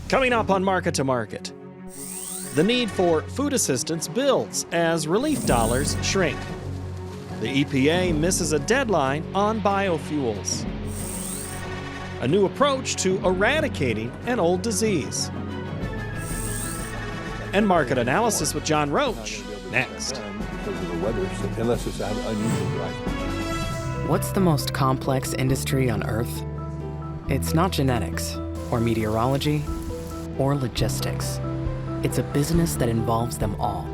Coming up on Market to Market, the need for food assistance builds as relief dollars shrink. The EPA misses a deadline on biofuels. A new approach to eradicating an old disease. And market analysis with John Roach next. Because of the weather, unless it's unusually dry. What's the most complex industry on Earth? It's not genetics, or meteorology, or logistics. It's a business that involves them all.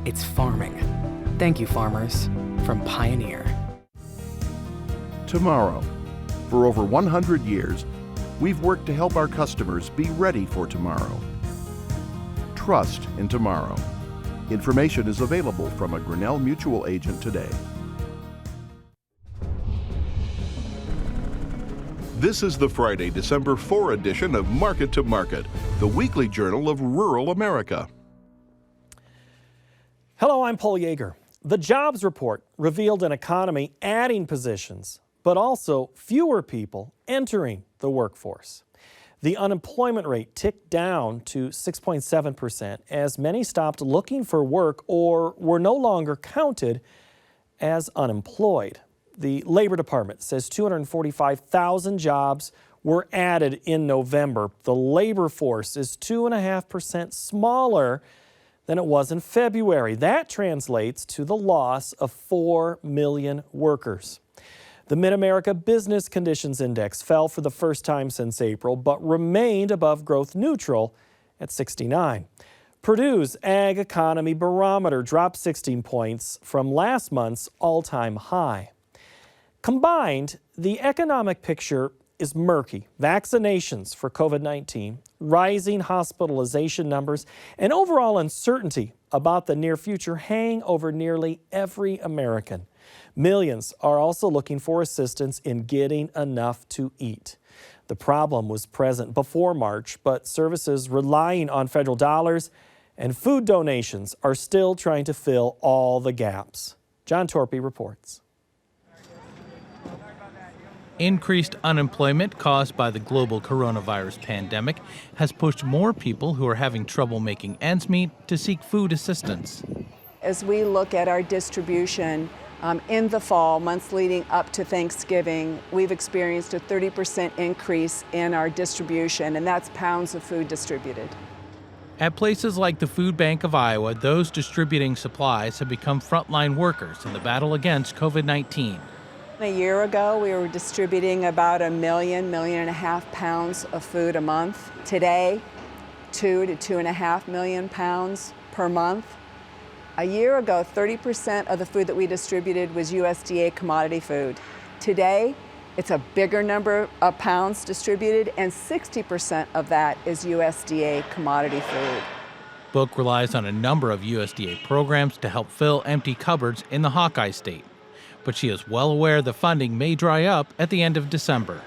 It's farming. Thank you, farmers, from Pioneer. Tomorrow. For over 100 years, we've worked to help our customers be ready for tomorrow. Trust in tomorrow. Information is available from a Grinnell Mutual agent today. This is the Friday, December 4 edition of Market to Market, the weekly journal of rural America. Hello, I'm Paul Yeager. The jobs report revealed an economy adding positions, but also fewer people entering the workforce. The unemployment rate ticked down to 6.7% as many stopped looking for work or were no longer counted as unemployed. The Labor Department says 245,000 jobs were added in November. The labor force is 2.5% smaller than it was in February. That translates to the loss of 4 million workers. The Mid-America Business Conditions Index fell for the first time since April, but remained above growth neutral at 69. Purdue's Ag Economy Barometer dropped 16 points from last month's all-time high. Combined, the economic picture is murky. Vaccinations for COVID-19, rising hospitalization numbers, and overall uncertainty about the near future hang over nearly every American. Millions are also looking for assistance in getting enough to eat. The problem was present before March, but services relying on federal dollars and food donations are still trying to fill all the gaps. John Torpy reports. Increased unemployment caused by the global coronavirus pandemic has pushed more people who are having trouble making ends meet to seek food assistance. As we look at our distribution in the fall, months leading up to Thanksgiving, we've experienced a 30% increase in our distribution, and that's pounds of food distributed. At places like the Food Bank of Iowa, those distributing supplies have become frontline workers in the battle against COVID-19. A year ago, we were distributing about 1.5 million pounds of food a month. Today, 2 to 2.5 million pounds per month. A year ago, 30% of the food that we distributed was USDA commodity food. Today, it's a bigger number of pounds distributed, and 60% of that is USDA commodity food. Book relies on a number of USDA programs to help fill empty cupboards in the Hawkeye State. But she is well aware the funding may dry up at the end of December.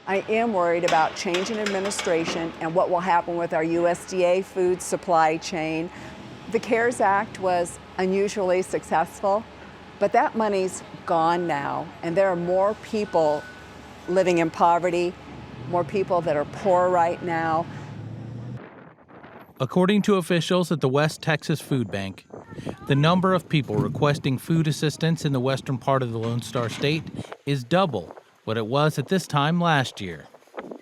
I am worried about change in administration and what will happen with our USDA food supply chain. The CARES Act was unusually successful, but that money's gone now, and there are more people living in poverty, more people that are poor right now. According to officials at the West Texas Food Bank, the number of people requesting food assistance in the western part of the Lone Star State is double what it was at this time last year.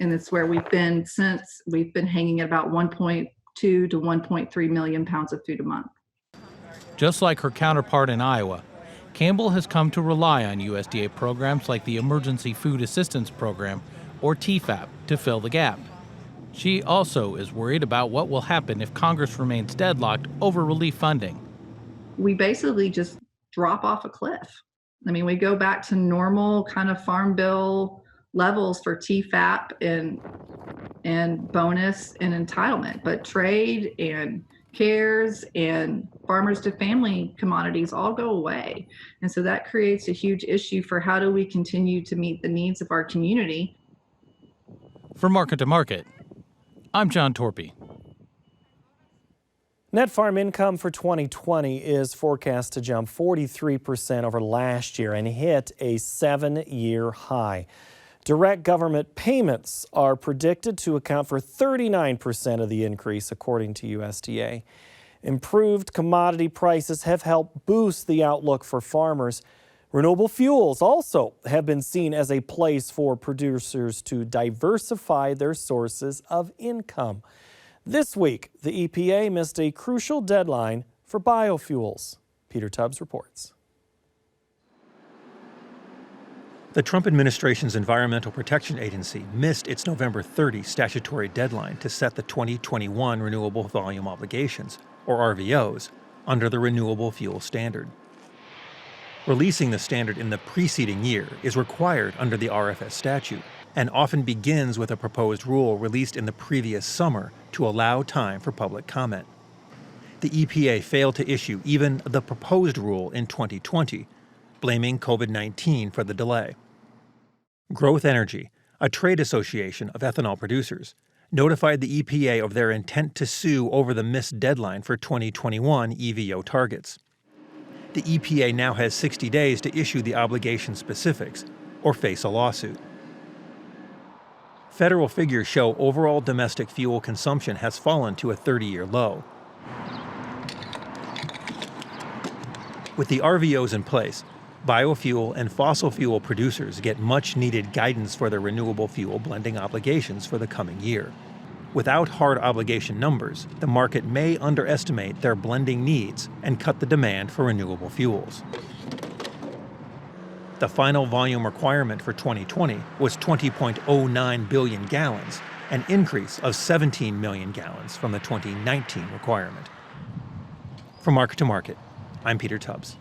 And it's where we've been since. We've been hanging at about 1.2 to 1.3 million pounds of food a month. Just like her counterpart in Iowa, Campbell has come to rely on USDA programs like the Emergency Food Assistance Program, or TFAP, to fill the gap. She also is worried about what will happen if Congress remains deadlocked over relief funding. We basically just drop off a cliff. I mean, we go back to normal kind of farm bill levels for TFAP and bonus and entitlement, but trade and CARES and farmers to family commodities all go away. And so that creates a huge issue for how do we continue to meet the needs of our community. For Market to Market, I'm John Torpy. Net farm income for 2020 is forecast to jump 43% over last year and hit a 7-year high. Direct government payments are predicted to account for 39% of the increase, according to USDA. Improved commodity prices have helped boost the outlook for farmers. Renewable fuels also have been seen as a place for producers to diversify their sources of income. This week, the EPA missed a crucial deadline for biofuels. Peter Tubbs reports. The Trump administration's Environmental Protection Agency missed its November 30 statutory deadline to set the 2021 Renewable Volume Obligations, or RVOs, under the Renewable Fuel Standard. Releasing the standard in the preceding year is required under the RFS statute and often begins with a proposed rule released in the previous summer to allow time for public comment. The EPA failed to issue even the proposed rule in 2020, blaming COVID-19 for the delay. Growth Energy, a trade association of ethanol producers, notified the EPA of their intent to sue over the missed deadline for 2021 EVO targets. The EPA now has 60 days to issue the obligation specifics or face a lawsuit. Federal figures show overall domestic fuel consumption has fallen to a 30-year low. With the RVOs in place, biofuel and fossil fuel producers get much-needed guidance for their renewable fuel blending obligations for the coming year. Without hard obligation numbers, the market may underestimate their blending needs and cut the demand for renewable fuels. The final volume requirement for 2020 was 20.09 billion gallons, an increase of 17 million gallons from the 2019 requirement. From Market to Market, I'm Peter Tubbs.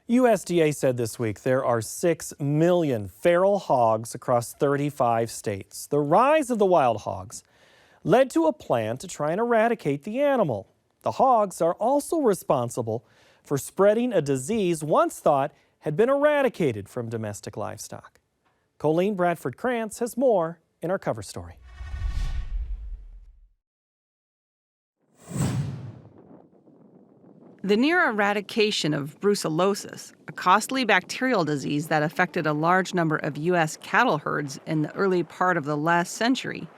USDA said this week there are 6 million feral hogs across 35 states. The rise of the wild hogs led to a plan to try and eradicate the animal. The hogs are also responsible for spreading a disease once thought had been eradicated from domestic livestock. Colleen Bradford-Krantz has more in our cover story. The near eradication of brucellosis, a costly bacterial disease that affected a large number of U.S. cattle herds in the early part of the last century,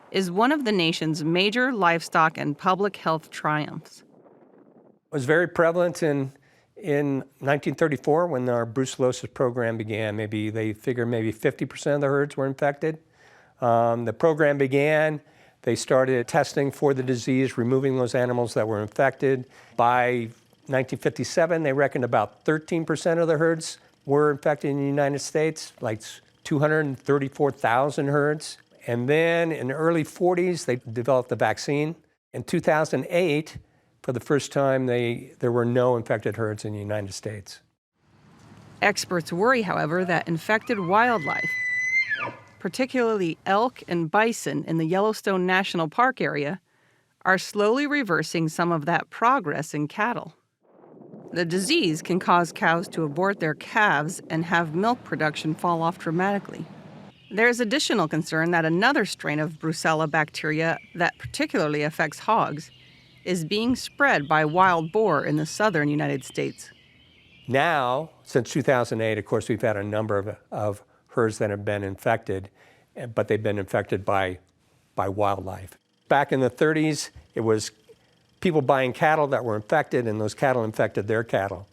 is one of the nation's major livestock and public health triumphs. It was very prevalent in 1934 when our brucellosis program began. They figure maybe 50% of the herds were infected. The program began. They started testing for the disease, removing those animals that were infected. By 1957, they reckoned about 13% of the herds were infected in the United States, like 234,000 herds. And then in the early 40s, they developed the vaccine. In 2008, for the first time, there were no infected herds in the United States. Experts worry, however, that infected wildlife, particularly elk and bison in the Yellowstone National Park area, are slowly reversing some of that progress in cattle. The disease can cause cows to abort their calves and have milk production fall off dramatically. There's additional concern that another strain of Brucella bacteria that particularly affects hogs is being spread by wild boar in the southern United States. Now, since 2008, of course, we've had a number of herds that have been infected, but they've been infected by wildlife. Back in the 30s, it was people buying cattle that were infected, and those cattle infected their cattle.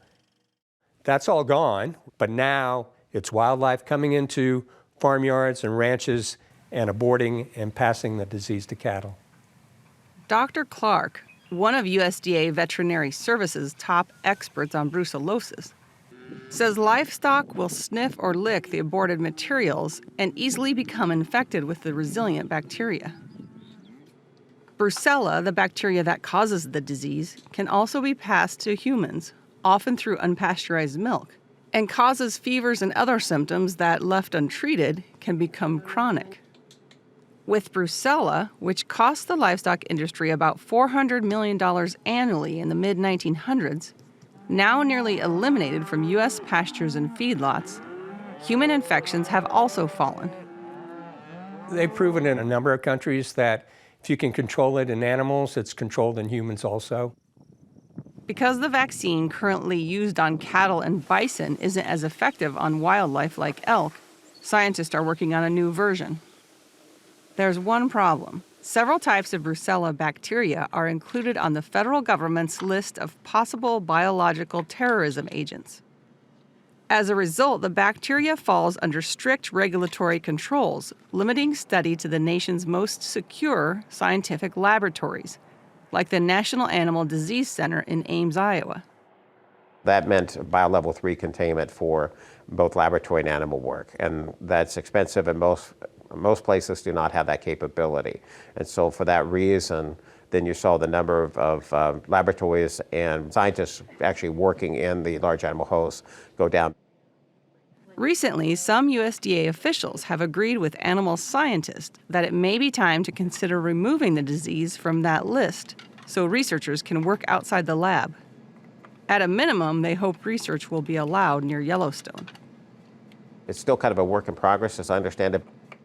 That's all gone, but now it's wildlife coming into farmyards and ranches and aborting and passing the disease to cattle. Dr. Clark, one of USDA Veterinary Services' top experts on brucellosis, says livestock will sniff or lick the aborted materials and easily become infected with the resilient bacteria. Brucella, the bacteria that causes the disease, can also be passed to humans, often through unpasteurized milk, and causes fevers and other symptoms that, left untreated, can become chronic. With Brucella, which cost the livestock industry about $400 million annually in the mid-1900s, now nearly eliminated from U.S. pastures and feedlots, human infections have also fallen. They've proven in a number of countries that if you can control it in animals, it's controlled in humans also. Because the vaccine currently used on cattle and bison isn't as effective on wildlife like elk, Scientists are working on a new version. There's one problem. Several types of Brucella bacteria are included on the federal government's list of possible biological terrorism agents. As a result, the bacteria falls under strict regulatory controls, limiting study to the nation's most secure scientific laboratories, like the National Animal Disease Center in Ames, Iowa. That meant bio-level 3 containment for both laboratory and animal work, and that's expensive, and most places do not have that capability. And so for that reason, then you saw the number of laboratories and scientists actually working in the large animal hosts go down. Recently, some USDA officials have agreed with animal scientists that it may be time to consider removing the disease from that list so researchers can work outside the lab. At a minimum, they hope research will be allowed near Yellowstone. It's still kind of a work in progress, as I understand it.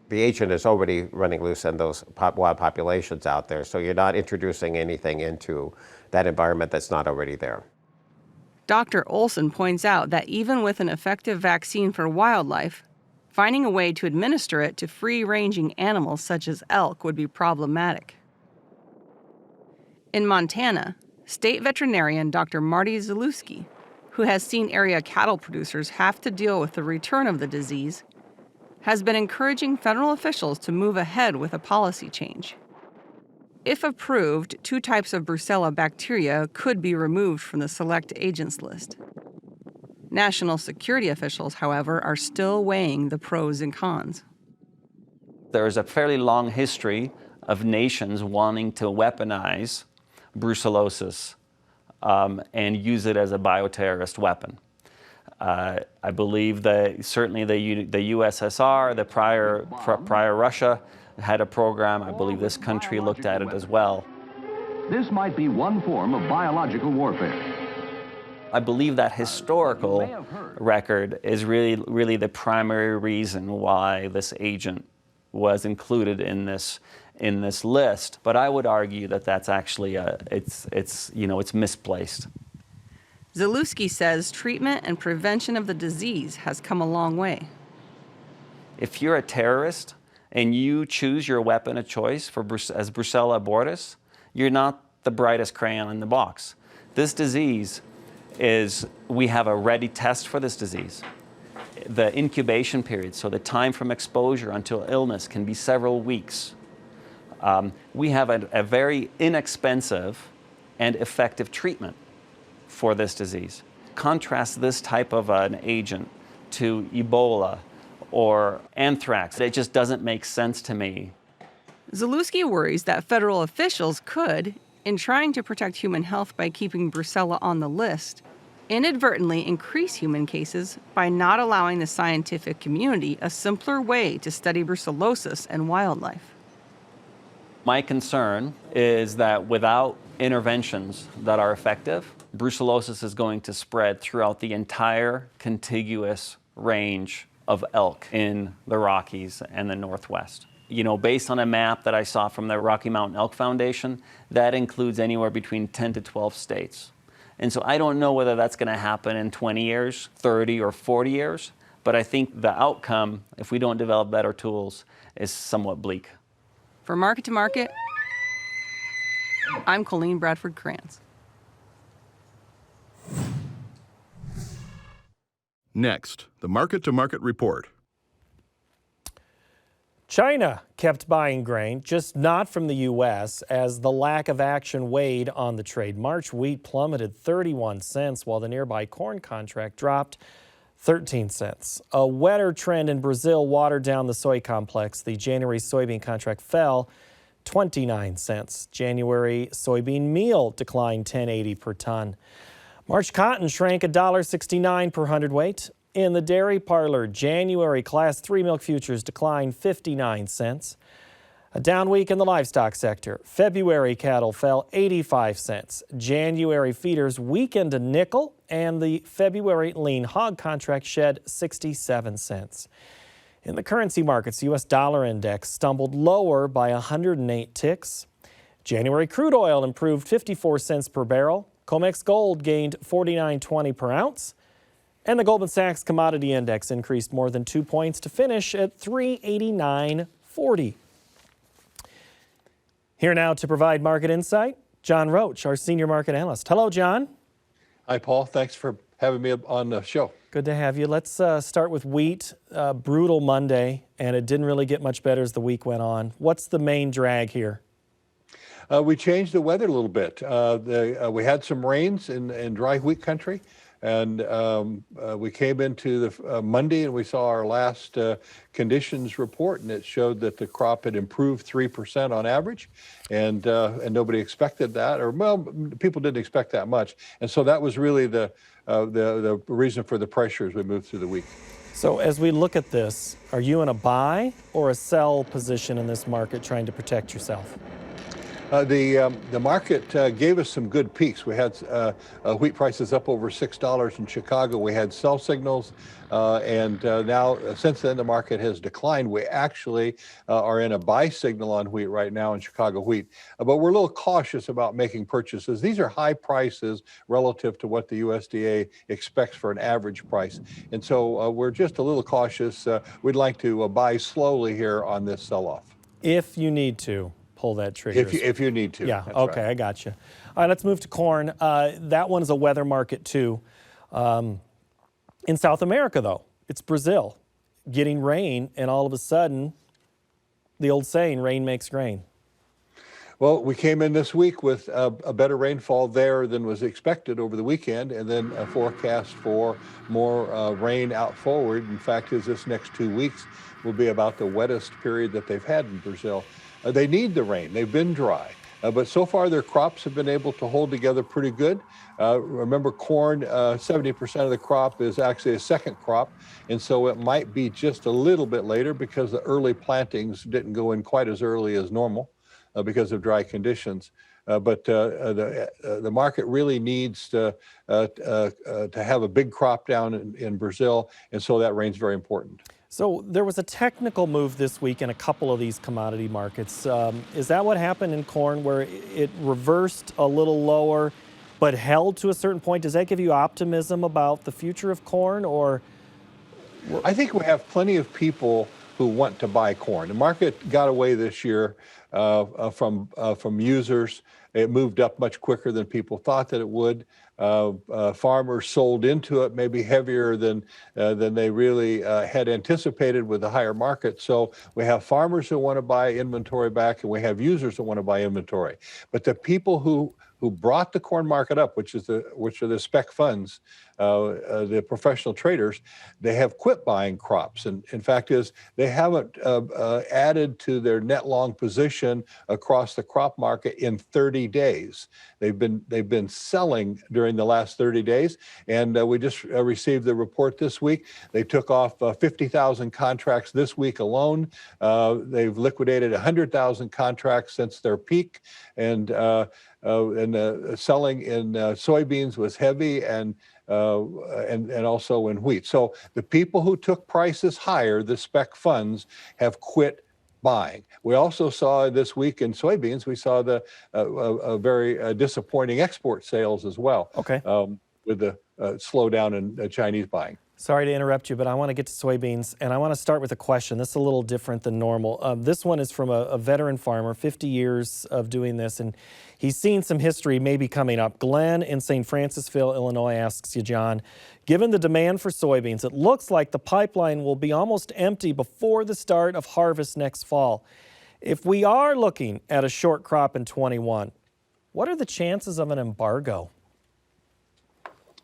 The agent is already running loose in those wild populations out there, so you're not introducing anything into that environment that's not already there. Dr. Olson points out that even with an effective vaccine for wildlife, finding a way to administer it to free-ranging animals such as elk would be problematic. In Montana, state veterinarian Dr. Marty Zalewski, who has seen area cattle producers have to deal with the return of the disease, has been encouraging federal officials to move ahead with a policy change. If approved, 2 types of Brucella bacteria could be removed from the select agents list. National security officials, however, are still weighing the pros and cons. There is a fairly long history of nations wanting to weaponize brucellosis and use it as a bioterrorist weapon. I believe that certainly the USSR, the prior Russia, had a program. I believe this country looked at it as well. This might be one form of biological warfare. I believe that historical record is really the primary reason why this agent was included in this list. But I would argue that that's actually it's misplaced. Zalewski says treatment and prevention of the disease has come a long way. If you're a terrorist and you choose your weapon of choice as Brucella abortus, you're not the brightest crayon in the box. This disease we have a ready test for this disease. The incubation period, so the time from exposure until illness, can be several weeks. We have a very inexpensive and effective treatment for this disease. Contrast this type of an agent to Ebola or anthrax. It just doesn't make sense to me. Zalewski worries that federal officials could, in trying to protect human health by keeping Brucella on the list, inadvertently increase human cases by not allowing the scientific community a simpler way to study brucellosis in wildlife. My concern is that without interventions that are effective, brucellosis is going to spread throughout the entire contiguous range of elk in the Rockies and the Northwest. You know, based on a map that I saw from the Rocky Mountain Elk Foundation, that includes anywhere between 10 to 12 states. And so I don't know whether that's going to happen in 20 years, 30 or 40 years, but I think the outcome, if we don't develop better tools, is somewhat bleak. For Market to Market, I'm Colleen Bradford-Krantz. Next, the Market to Market report. China kept buying grain, just not from the U.S., as the lack of action weighed on the trade. March wheat plummeted 31 cents, while the nearby corn contract dropped 13 cents. A wetter trend in Brazil watered down the soy complex. The January soybean contract fell 29 cents. January soybean meal declined $10.80 per ton. March cotton shrank $1.69 per hundredweight. In the dairy parlor, January Class 3 milk futures declined 59 cents. A down week in the livestock sector. February cattle fell 85 cents. January feeders weakened a nickel, and the February lean hog contract shed 67 cents. In the currency markets, U.S. dollar index stumbled lower by 108 ticks. January crude oil improved 54 cents per barrel. COMEX gold gained $49.20 per ounce. And the Goldman Sachs Commodity Index increased more than 2 points to finish at 389.40. Here now to provide market insight, John Roach, our senior market analyst. Hello, John. Hi, Paul. Thanks for having me on the show. Good to have you. Let's start with wheat. Brutal Monday, and it didn't really get much better as the week went on. What's the main drag here? We changed the weather a little bit. We had some rains in dry wheat country, and we came into the Monday and we saw our last conditions report, and it showed that the crop had improved 3% on average, and nobody expected that, or well, people didn't expect that much, and so that was really the reason for the pressure as we moved through the week. So as we look at this, are you in a buy or a sell position in this market trying to protect yourself? The market gave us some good peaks. We had wheat prices up over $6 in Chicago. We had sell signals, and now since then the market has declined. We actually are in a buy signal on wheat right now in Chicago wheat, but we're a little cautious about making purchases. These are high prices relative to what the USDA expects for an average price, and so we're just a little cautious. We'd like to buy slowly here on this sell-off. If you need to pull that trigger. If you need to. Yeah, That's okay, right. I got you. All right, let's move to corn. That one is a weather market too. In South America though, it's Brazil getting rain, and all of a sudden, the old saying, rain makes grain. Well, we came in this week with a better rainfall there than was expected over the weekend, and then a forecast for more rain out forward. In fact, this next 2 weeks will be about the wettest period that they've had in Brazil. They need the rain. They've been dry, but so far their crops have been able to hold together pretty good. Remember, corn, 70% of the crop is actually a second crop, and so it might be just a little bit later because the early plantings didn't go in quite as early as normal because of dry conditions. But the market really needs to have a big crop down in Brazil, and so that rain's very important. So there was a technical move this week in a couple of these commodity markets. Is that what happened in corn, where it reversed a little lower but held to a certain point? Does that give you optimism about the future of corn, or? I think we have plenty of people who want to buy corn. The market got away this year from users. It moved up much quicker than people thought that it would. Farmers sold into it maybe heavier than they really had anticipated with the higher market. So we have farmers who want to buy inventory back, and we have users who want to buy inventory. But the people who brought the corn market up, which are the spec funds, the professional traders, they have quit buying crops. And in fact they haven't added to their net long position across the crop market in 30 days. They've been selling during the last 30 days. And we just received the report this week. They took off 50,000 contracts this week alone. They've liquidated 100,000 contracts since their peak. And selling in soybeans was heavy, and also in wheat. So the people who took prices higher, the spec funds, have quit buying. We also saw this week in soybeans, we saw the very disappointing export sales as well. Okay. With the slowdown in Chinese buying. Sorry to interrupt you, but I want to get to soybeans, and I want to start with a question. This is a little different than normal. This one is from a veteran farmer, 50 years of doing this, and he's seen some history maybe coming up. Glenn in St. Francisville, Illinois asks you, John, given the demand for soybeans, it looks like the pipeline will be almost empty before the start of harvest next fall. If we are looking at a short crop in 21, what are the chances of an embargo?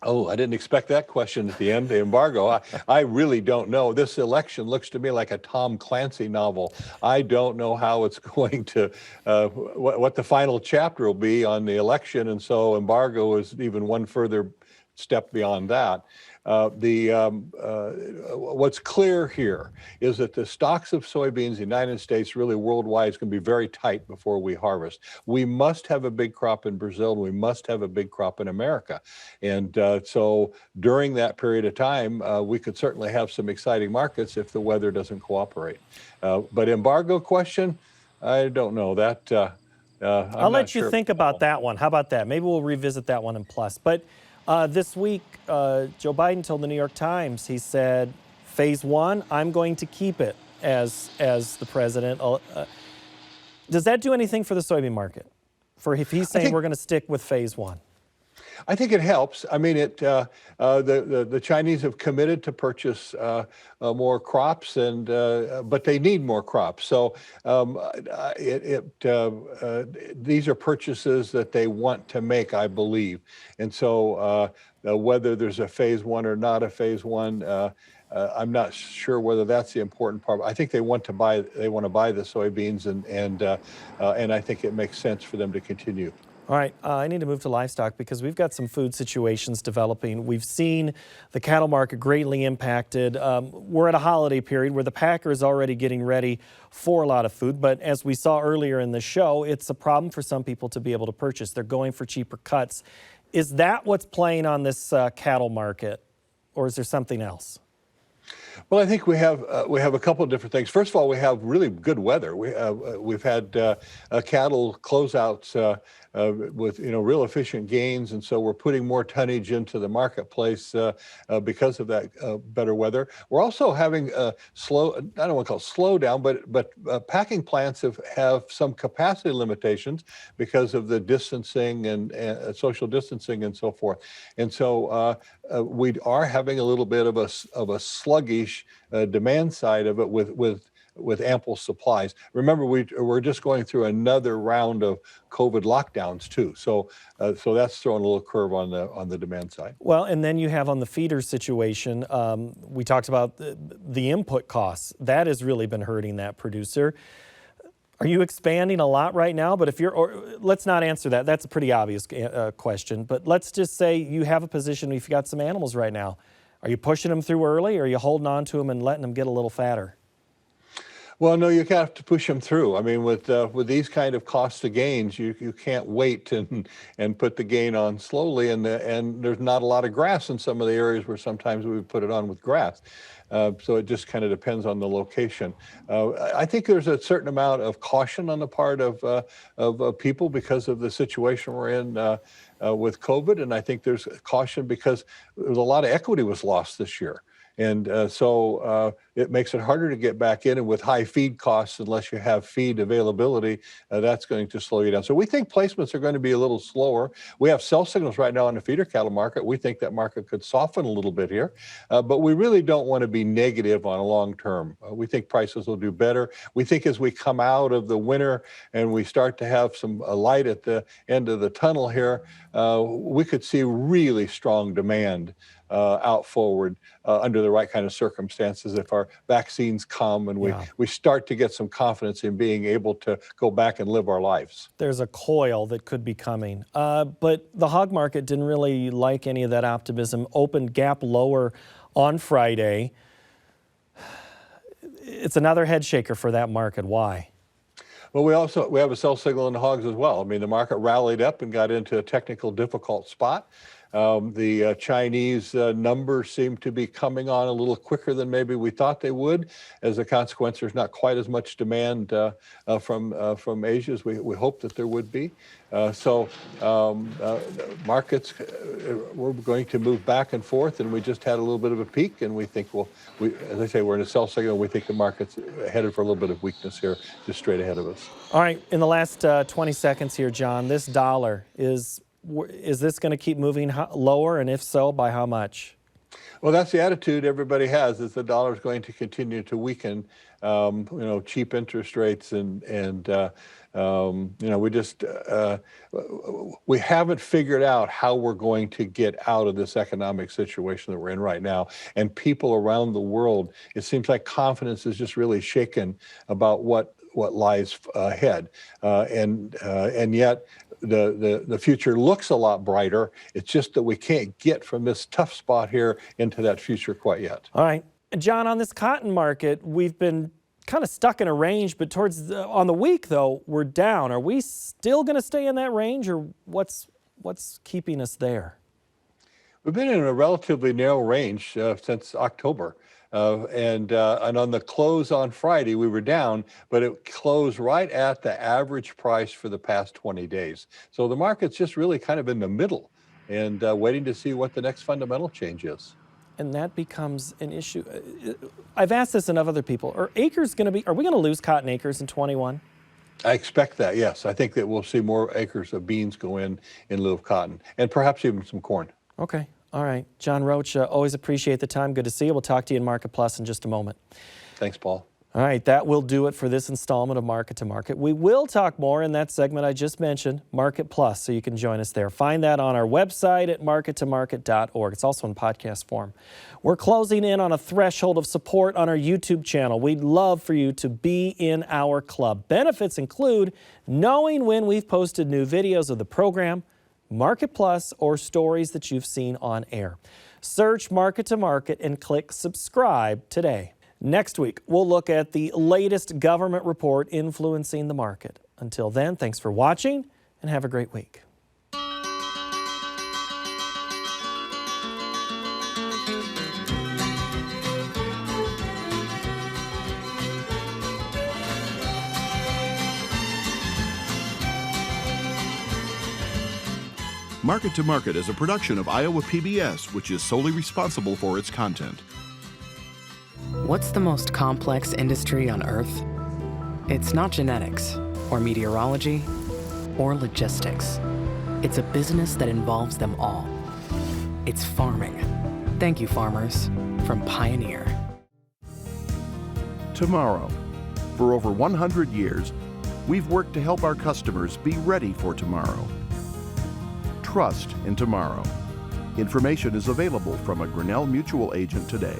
Oh, I didn't expect that question at the end, the embargo. I really don't know. This election looks to me like a Tom Clancy novel. I don't know how it's going to, what the final chapter will be on the election, and so embargo is even one further step beyond that. What's clear here is that the stocks of soybeans in the United States, really worldwide, is going to be very tight before we harvest. We must have a big crop in Brazil, and we must have a big crop in America. And so during that period of time, we could certainly have some exciting markets if the weather doesn't cooperate. But embargo question, I don't know. That I'll let you think about that one. How about that? Maybe we'll revisit that one in plus. But This week, Joe Biden told the New York Times, he said, phase one, I'm going to keep it as the president. Does that do anything for the soybean market? For if he's saying we're going to stick with phase one? I think it helps. I mean, the Chinese have committed to purchase more crops, and but they need more crops. So these are purchases that they want to make, I believe. And so whether there's a phase one or not a phase one, I'm not sure whether that's the important part. I think they want to buy the soybeans, and I think it makes sense for them to continue. All right, I need to move to livestock because we've got some food situations developing. We've seen the cattle market greatly impacted. We're at a holiday period where the packer is already getting ready for a lot of food, but as we saw earlier in the show, it's a problem for some people to be able to purchase. They're going for cheaper cuts. Is that what's playing on this cattle market, or is there something else? Well, I think we have a couple of different things. First of all, we have really good weather. We've had cattle closeouts with real efficient gains, and so we're putting more tonnage into the marketplace because of that better weather. We're also having a I don't want to call it slow down, but packing plants have some capacity limitations because of the distancing and social distancing and so forth. And so we are having a little bit of a sluggish demand side of it with ample supplies. Remember, we're just going through another round of COVID lockdowns too, so that's throwing a little curve on the demand side. Well, and then you have on the feeder situation, we talked about the input costs. That has really been hurting that producer. Are you expanding a lot right now? But let's not answer that. That's a pretty obvious question. But let's just say you have a position, if you've got some animals right now. Are you pushing them through early, or are you holding on to them and letting them get a little fatter? Well, no, you have to push them through. I mean, with these kind of cost of gains, you can't wait and put the gain on slowly. And there's not a lot of grass in some of the areas where sometimes we would put it on with grass. So it just kind of depends on the location. I think there's a certain amount of caution on the part of people because of the situation we're in with COVID. And I think there's caution because there's a lot of equity was lost this year. And so it makes it harder to get back in, and with high feed costs, unless you have feed availability, that's going to slow you down. So we think placements are going to be a little slower. We have sell signals right now in the feeder cattle market. We think that market could soften a little bit here, but we really don't want to be negative on a long term. We think prices will do better. We think as we come out of the winter and we start to have some light at the end of the tunnel here, we could see really strong demand out forward under the right kind of circumstances if our vaccines come and we start to get some confidence in being able to go back and live our lives. There's a coil that could be coming. But the hog market didn't really like any of that optimism. Opened gap lower on Friday. It's another head shaker for that market. Why? Well, we have a sell signal in the hogs as well. I mean, the market rallied up and got into a technical difficult spot. The Chinese numbers seem to be coming on a little quicker than maybe we thought they would. As a consequence, there's not quite as much demand from Asia as we hoped that there would be. So markets, we're going to move back and forth, and we just had a little bit of a peak, and we think, as I say, we're in a sell signal. We think the market's headed for a little bit of weakness here, just straight ahead of us. All right, in the last 20 seconds here, John, this dollar is this going to keep moving lower, and if so, by how much? Well, that's the attitude everybody has, is the dollar is going to continue to weaken. Cheap interest rates and we haven't figured out how we're going to get out of this economic situation that we're in right now. And people around the world, it seems like confidence is just really shaken about what lies ahead, and yet the future looks a lot brighter. It's just that we can't get from this tough spot here into that future quite yet. All right, John, on this cotton market, we've been kind of stuck in a range, but on the week though, we're down. Are we still going to stay in that range, or what's keeping us there? We've been in a relatively narrow range since October. And on the close on Friday, we were down, but it closed right at the average price for the past 20 days. So the market's just really kind of in the middle and waiting to see what the next fundamental change is. And that becomes an issue. I've asked this of other people. Are we going to lose cotton acres in 21? I expect that, yes. I think that we'll see more acres of beans go in lieu of cotton, and perhaps even some corn. Okay, all right. John Roach, always appreciate the time. Good to see you. We'll talk to you in Market Plus in just a moment. Thanks, Paul. All right, that will do it for this installment of Market to Market. We will talk more in that segment I just mentioned, Market Plus, so you can join us there. Find that on our website at markettomarket.org. It's also in podcast form. We're closing in on a threshold of support on our YouTube channel. We'd love for you to be in our club. Benefits include knowing when we've posted new videos of the program, Market Plus, or stories that you've seen on air. Search Market to Market and click subscribe today. Next week, we'll look at the latest government report influencing the market. Until then, thanks for watching and have a great week. Market to Market is a production of Iowa PBS, which is solely responsible for its content. What's the most complex industry on Earth? It's not genetics, or meteorology, or logistics. It's a business that involves them all. It's farming. Thank you, farmers, from Pioneer. Tomorrow. For over 100 years, we've worked to help our customers be ready for tomorrow. Trust in tomorrow. Information is available from a Grinnell Mutual agent today.